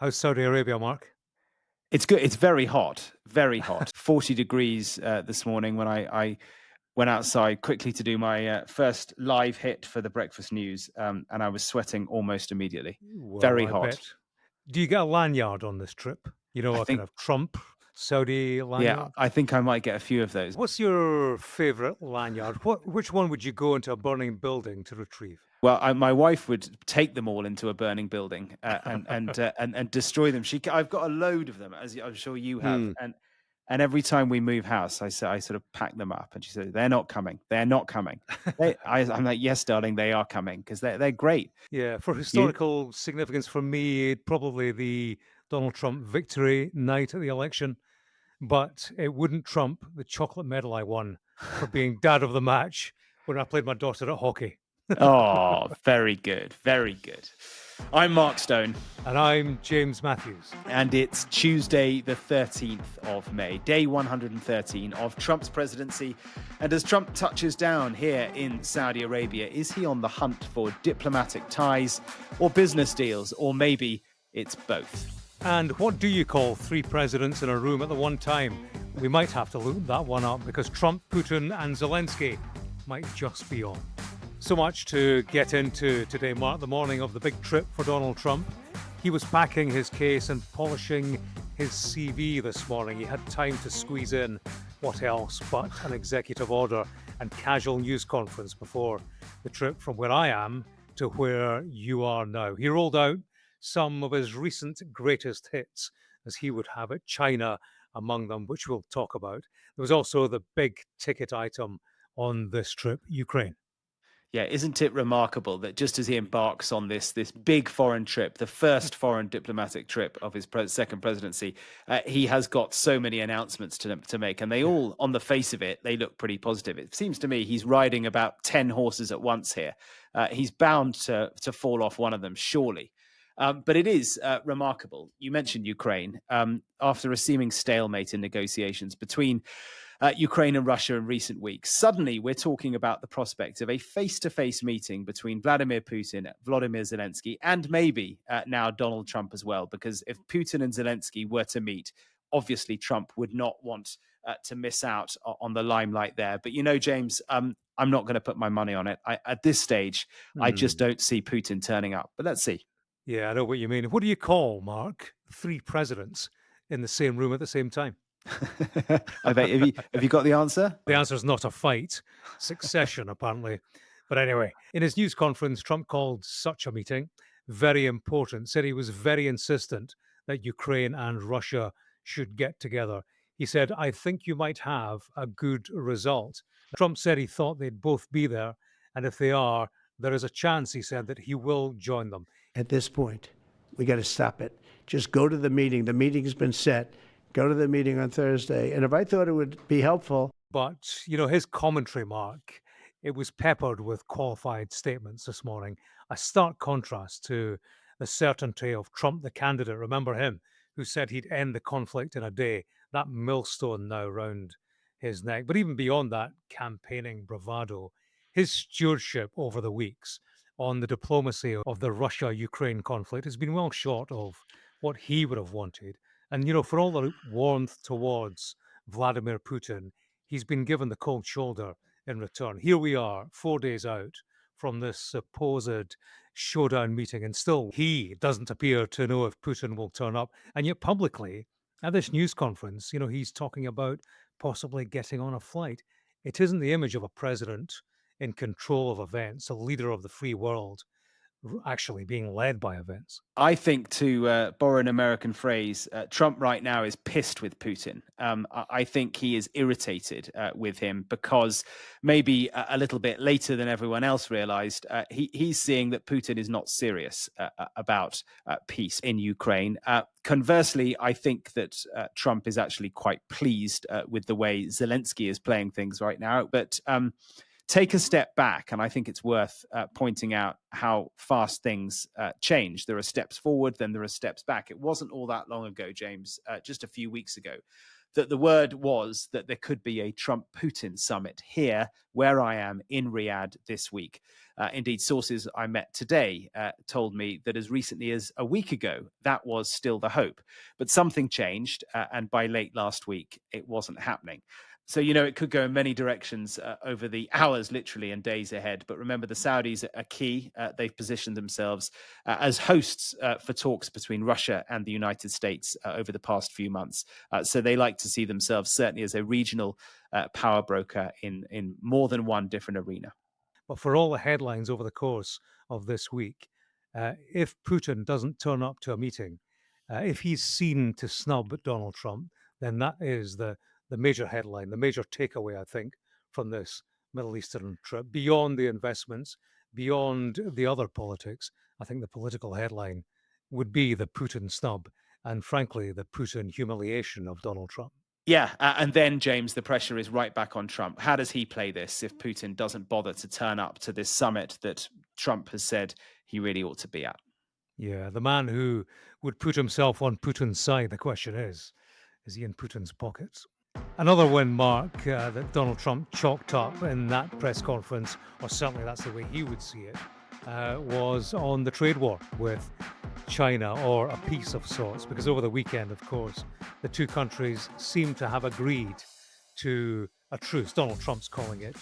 How's Saudi Arabia, Mark? It's good. It's very hot. 40 degrees this morning when I went outside quickly to do my first live hit for the breakfast news, and I was sweating almost immediately. Well, Very I hot. bet. Do you get a lanyard on this trip? You know, I a kind think, of Trump Saudi yeah, lanyard? I think I might get a few of those. What's your favorite lanyard? Which one would you go into a burning building to retrieve? Well, my wife would take them all into a burning building and destroy them. I've got a load of them, as I'm sure you have, Hmm. and every time we move house, I sort of pack them up, and she said, "They're not coming. They're not coming." I'm like, "Yes, darling, they are coming because they're great." Yeah, for You? historical significance for me, probably the Donald Trump victory night at the election, but it wouldn't trump the chocolate medal I won for being dad of the match when I played my daughter at hockey. Oh, very good, very good. I'm Mark Stone. And I'm James Matthews. And it's Tuesday, the 13th of May, day 113 of Trump's presidency. And as Trump touches down here in Saudi Arabia, is he on the hunt for diplomatic ties or business deals? Or maybe it's both. And what do you call three presidents in a room at the one time? We might have to look that one up because Trump, Putin, and Zelensky might just be on. So much to get into today, Mark, the morning of the big trip for Donald Trump. He was packing his case and polishing his CV this morning. He had time to squeeze in what else but an executive order and casual news conference before the trip from where I am to where you are now. He rolled out some of his recent greatest hits, as he would have it, China among them, which we'll talk about. There was also the big ticket item on this trip, Ukraine. Yeah, isn't it remarkable that just as he embarks on this big foreign trip, the first foreign diplomatic trip of his second presidency, he has got so many announcements to make, and they Yeah. all, on the face of it, they look pretty positive. It seems to me he's riding about 10 horses at once here. He's bound to fall off one of them, surely. But it is remarkable. You mentioned Ukraine. After a seeming stalemate in negotiations between Ukraine and Russia in recent weeks. Suddenly, we're talking about the prospect of a face to face meeting between Vladimir Putin, Volodymyr Zelensky, and maybe now Donald Trump as well. Because if Putin and Zelensky were to meet, obviously Trump would not want to miss out on the limelight there. But you know, James, I'm not going to put my money on it. At this stage, I just Hmm. don't see Putin turning up. But let's see. Yeah, I know what you mean. What do you call, Mark, three presidents in the same room at the same time? I bet. Have you got the answer? The answer is not a fight, succession, apparently. But anyway, in his news conference, Trump called such a meeting very important, said he was very insistent that Ukraine and Russia should get together. He said, I think you might have a good result. Trump said he thought they'd both be there. And if they are, there is a chance, he said, that he will join them. At this point, we got to stop it. Just go to the meeting. The meeting's been set. Go to the meeting on Thursday. And if I thought it would be helpful, But, you know, his commentary, Mark, it was peppered with qualified statements this morning. A stark contrast to the certainty of Trump, the candidate. Remember him, who said he'd end the conflict in a day. That millstone now round his neck. But even beyond that campaigning bravado, his stewardship over the weeks on the diplomacy of the Russia Ukraine conflict has been well short of what he would have wanted. And, you know, for all the warmth towards Vladimir Putin, he's been given the cold shoulder in return. Here we are, 4 days out from this supposed showdown meeting, and still he doesn't appear to know if Putin will turn up. And yet, publicly, at this news conference, you know, he's talking about possibly getting on a flight. It isn't the image of a president in control of events, a leader of the free world, actually being led by events. I think, to borrow an American phrase, Trump right now is pissed with Putin. I think he is irritated with him because maybe a little bit later than everyone else realized, he's seeing that Putin is not serious about peace in Ukraine. Conversely, I think that Trump is actually quite pleased with the way Zelensky is playing things right now. But take a step back, and I think it's worth pointing out how fast things change. There are steps forward, then there are steps back. It wasn't all that long ago, James, just a few weeks ago, that the word was that there could be a Trump-Putin summit here, where I am in Riyadh this week. Indeed, sources I met today told me that as recently as a week ago, that was still the hope. But something changed, and by late last week, it wasn't happening. So, it could go in many directions over the hours, literally, and days ahead. But remember, the Saudis are key. They've positioned themselves as hosts for talks between Russia and the United States over the past few months. So they like to see themselves certainly as a regional power broker in more than one different arena. But for all the headlines over the course of this week, if Putin doesn't turn up to a meeting, if he's seen to snub Donald Trump, then that is the major headline, the major takeaway, I think, from this Middle Eastern trip. Beyond the investments, beyond the other politics, I think the political headline would be the Putin snub and, frankly, the Putin humiliation of Donald Trump. Yeah, and then, James, the pressure is right back on Trump. How does he play this if Putin doesn't bother to turn up to this summit that Trump has said he really ought to be at? Yeah, the man who would put himself on Putin's side, the question is he in Putin's pockets? Another win, Mark, that Donald Trump chalked up in that press conference, or certainly that's the way he would see it, was on the trade war with China, or a peace of sorts, because over the weekend, of course, the two countries seem to have agreed to a truce. Donald Trump's calling it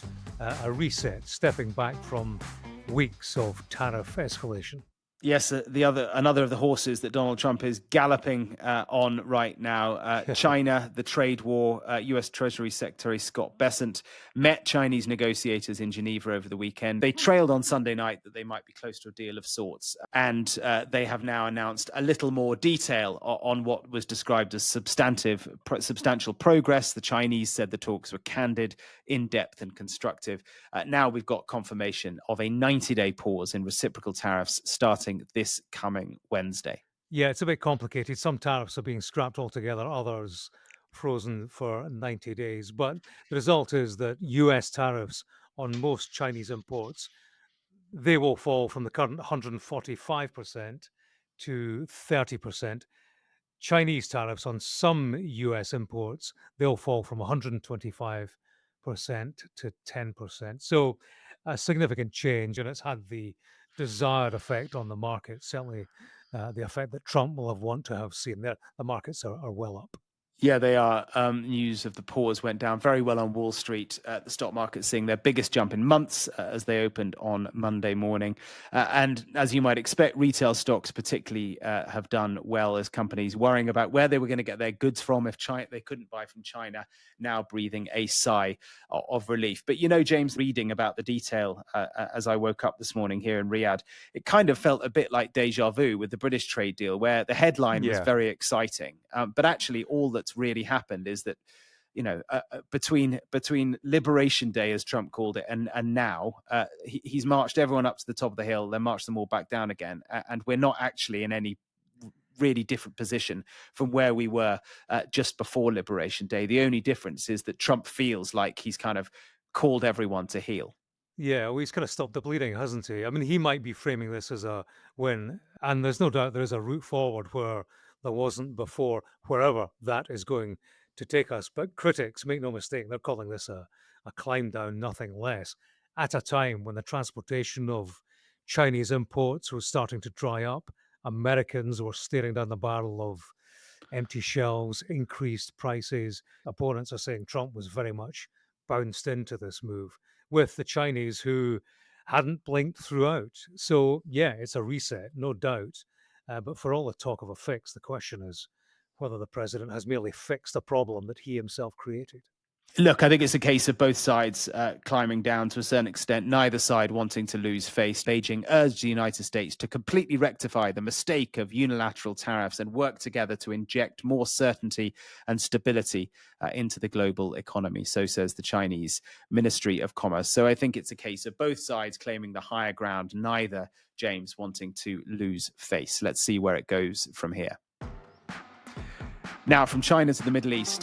a reset, stepping back from weeks of tariff escalation. Yes, another of the horses that Donald Trump is galloping on right now. China, the trade war. U.S. Treasury Secretary Scott Bessent met Chinese negotiators in Geneva over the weekend. They trailed on Sunday night that they might be close to a deal of sorts, and they have now announced a little more detail on what was described as substantial progress. The Chinese said the talks were candid, in-depth, and constructive. Now we've got confirmation of a 90-day pause in reciprocal tariffs starting this coming Wednesday. Yeah, it's a bit complicated. Some tariffs are being scrapped altogether, others frozen for 90 days. But the result is that US tariffs on most Chinese imports, they will fall from the current 145% to 30%. Chinese tariffs on some US imports, they'll fall from 125% to 10%. So a significant change, and it's had the desired effect on the market, certainly the effect that Trump will have want to have seen. The markets are well up. Yeah, they are. News of the pause went down very well on Wall Street. The stock market seeing their biggest jump in months as they opened on Monday morning. And as you might expect, retail stocks particularly have done well as companies worrying about where they were going to get their goods from if they couldn't buy from China, now breathing a sigh of relief. But, James, reading about the detail as I woke up this morning here in Riyadh, it kind of felt a bit like deja vu with the British trade deal, where the headline was very exciting. But actually all that's really happened is that between Liberation Day, as Trump called it, and now he's marched everyone up to the top of the hill, then marched them all back down again, and we're not actually in any really different position from where we were just before Liberation Day. The only difference is that Trump feels like he's kind of called everyone to heel. Yeah, well, he's kind of stopped the bleeding, hasn't he? I mean, he might be framing this as a win, and there's no doubt there is a route forward where there wasn't before, wherever that is going to take us. But critics, make no mistake, they're calling this a climb down, nothing less, at a time when the transportation of Chinese imports was starting to dry up. Americans were staring down the barrel of empty shelves, increased prices. Opponents are saying Trump was very much bounced into this move, with the Chinese who hadn't blinked throughout. So, yeah, it's a reset, no doubt. But for all the talk of a fix, the question is whether the president has merely fixed a problem that he himself created. Look, I think it's a case of both sides climbing down to a certain extent, neither side wanting to lose face. Beijing urged the United States to completely rectify the mistake of unilateral tariffs and work together to inject more certainty and stability into the global economy. So says the Chinese Ministry of Commerce. So I think it's a case of both sides claiming the higher ground, neither, James, wanting to lose face. Let's see where it goes from here. Now, from China to the Middle East,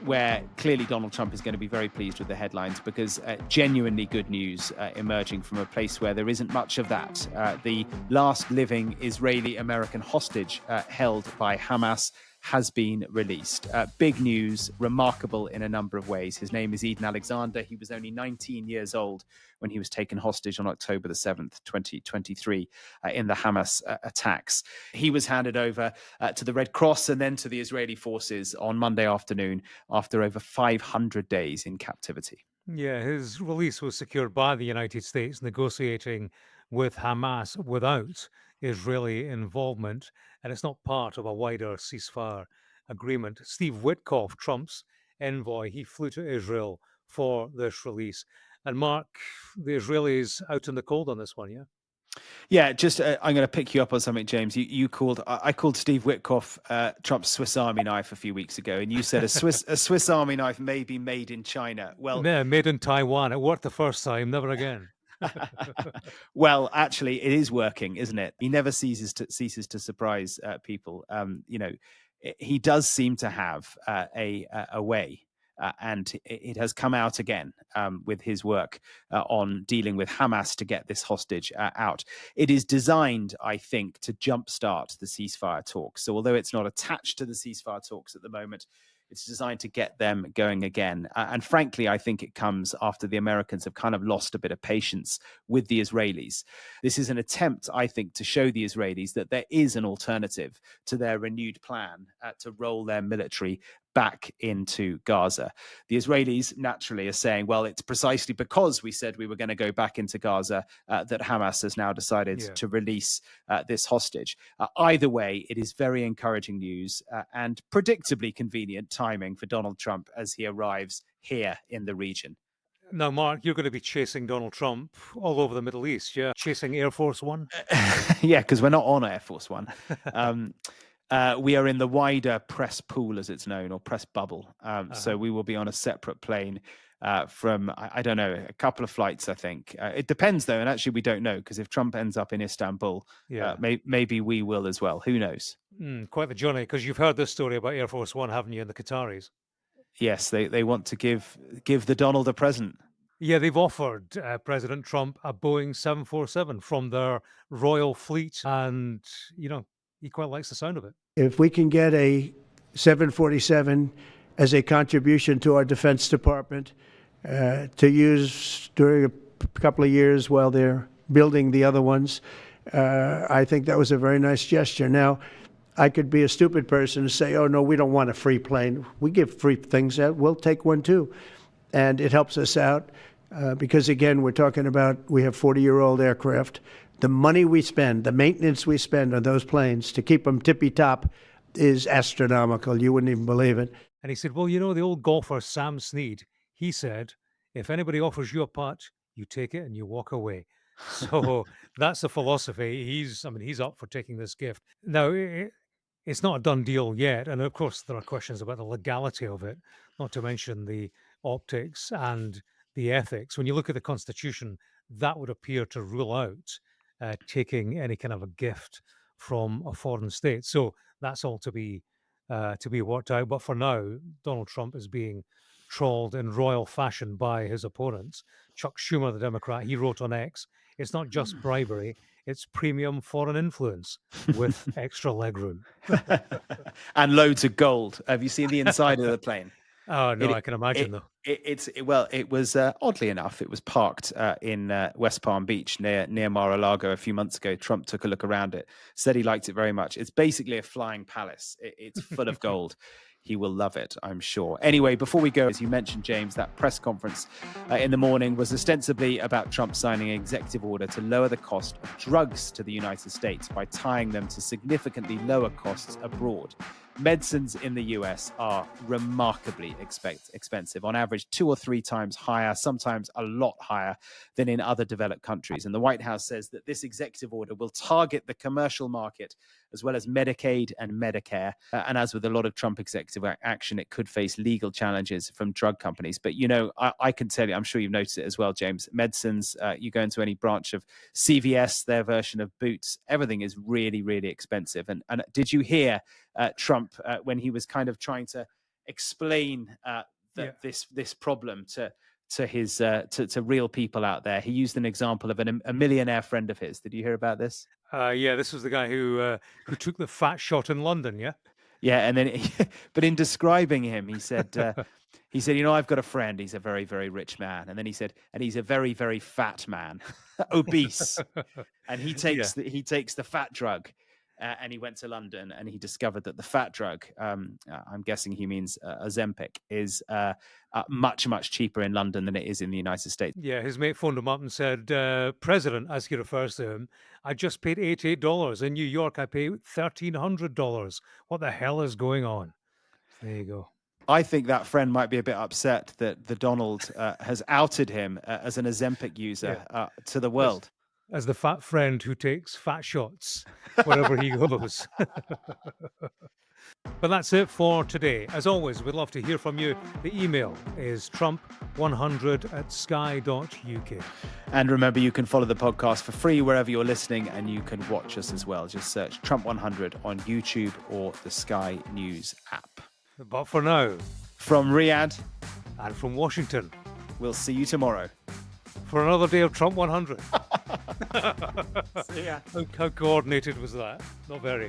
where clearly Donald Trump is going to be very pleased with the headlines because genuinely good news emerging from a place where there isn't much of that. The last living Israeli-American hostage held by Hamas has been released. Big news, remarkable in a number of ways. His name is Eden Alexander. He was only 19 years old when he was taken hostage on October the 7th, 2023, in the Hamas attacks. He was handed over to the Red Cross and then to the Israeli forces on Monday afternoon after over 500 days in captivity. Yeah, his release was secured by the United States negotiating with Hamas without Israeli involvement, and it's not part of a wider ceasefire agreement. Steve Witkoff, Trump's envoy, he flew to Israel for this release. And Mark, the Israelis out in the cold on this one, yeah? Yeah, just I'm going to pick you up on something, James. You called I called Steve Witkoff Trump's Swiss Army knife a few weeks ago, and you said a Swiss Army knife may be made in China. Well, Yeah, made in Taiwan. It worked the first time, never again. well, actually, it is working, isn't it? He never ceases to surprise people. He does seem to have a way. And it has come out again with his work on dealing with Hamas to get this hostage out. It is designed, I think, to jumpstart the ceasefire talks. So although it's not attached to the ceasefire talks at the moment, it's designed to get them going again. And frankly, I think it comes after the Americans have kind of lost a bit of patience with the Israelis. This is an attempt, I think, to show the Israelis that there is an alternative to their renewed plan to roll their military back into Gaza. The Israelis naturally are saying, well, it's precisely because we said we were going to go back into Gaza that Hamas has now decided to release this hostage. Either way, it is very encouraging news and predictably convenient timing for Donald Trump as he arrives here in the region. Now, Mark, you're going to be chasing Donald Trump all over the Middle East, yeah? Chasing Air Force One? Yeah, because we're not on Air Force One. We are in the wider press pool, as it's known, or press bubble. So we will be on a separate plane from, I don't know, a couple of flights, I think. It depends, though, and actually we don't know, because if Trump ends up in Istanbul, maybe we will as well. Who knows? Quite the journey, because you've heard this story about Air Force One, haven't you, and the Qataris? Yes, they want to give the Donald a present. Yeah, they've offered President Trump a Boeing 747 from their royal fleet, and, he quite likes the sound of it. If we can get a 747 as a contribution to our Defense Department to use during a couple of years while they're building the other ones, I think that was a very nice gesture. Now, I could be a stupid person and say, oh, no, we don't want a free plane. We give free things out. We'll take one, too. And it helps us out because, again, we're talking about we have 40-year-old aircraft. The money we spend, the maintenance we spend on those planes to keep them tippy-top is astronomical. You wouldn't even believe it. And he said, well, the old golfer Sam Snead, he said, if anybody offers you a putt, you take it and you walk away. So that's the philosophy. He's up for taking this gift. Now, it's not a done deal yet. And of course, there are questions about the legality of it, not to mention the optics and the ethics. When you look at the Constitution, that would appear to rule out taking any kind of a gift from a foreign state. So that's all to be worked out. But for now, Donald Trump is being trolled in royal fashion by his opponents. Chuck Schumer, the Democrat, he wrote on X, it's not just bribery, it's premium foreign influence with extra legroom. And loads of gold. Have you seen the inside of the plane? Oh, no, I can imagine, though. It was oddly enough, it was parked in West Palm Beach near Mar-a-Lago a few months ago. Trump took a look around it, said he liked it very much. It's basically a flying palace. It's full of gold. He will love it, I'm sure. Anyway, before we go, as you mentioned, James, that press conference in the morning was ostensibly about Trump signing an executive order to lower the cost of drugs to the United States by tying them to significantly lower costs abroad. Medicines in the US are remarkably expensive, on average 2 or 3 times higher, sometimes a lot higher than in other developed countries. And the White House says that this executive order will target the commercial market as well as Medicaid and Medicare. And as with a lot of Trump executive action, it could face legal challenges from drug companies. But, I can tell you, I'm sure you've noticed it as well, James, medicines, you go into any branch of CVS, their version of Boots, everything is really, really expensive. And did you hear Trump when he was kind of trying to explain this problem to his to real people out there? He used an example of a millionaire friend of his. Did you hear about this? This was the guy who took the fat shot in London, yeah? Yeah, and then, but in describing him, he said, I've got a friend. He's a very, very rich man, and then he said, and he's a very, very fat man, obese, and he Yeah. takes the fat drug. And he went to London and he discovered that the fat drug, I'm guessing he means Ozempic, is much, much cheaper in London than it is in the United States. Yeah, his mate phoned him up and said, President, as he refers to him, I just paid $88. In New York, I pay $1,300. What the hell is going on? There you go. I think that friend might be a bit upset that the Donald has outed him as an Ozempic user to the world. As the fat friend who takes fat shots wherever he goes. But that's it for today. As always, we'd love to hear from you. The email is trump100@sky.uk. And remember, you can follow the podcast for free wherever you're listening, and you can watch us as well. Just search Trump 100 on YouTube or the Sky News app. But for now, from Riyadh and from Washington, we'll see you tomorrow for another day of Trump 100. See ya. How coordinated was that? Not very.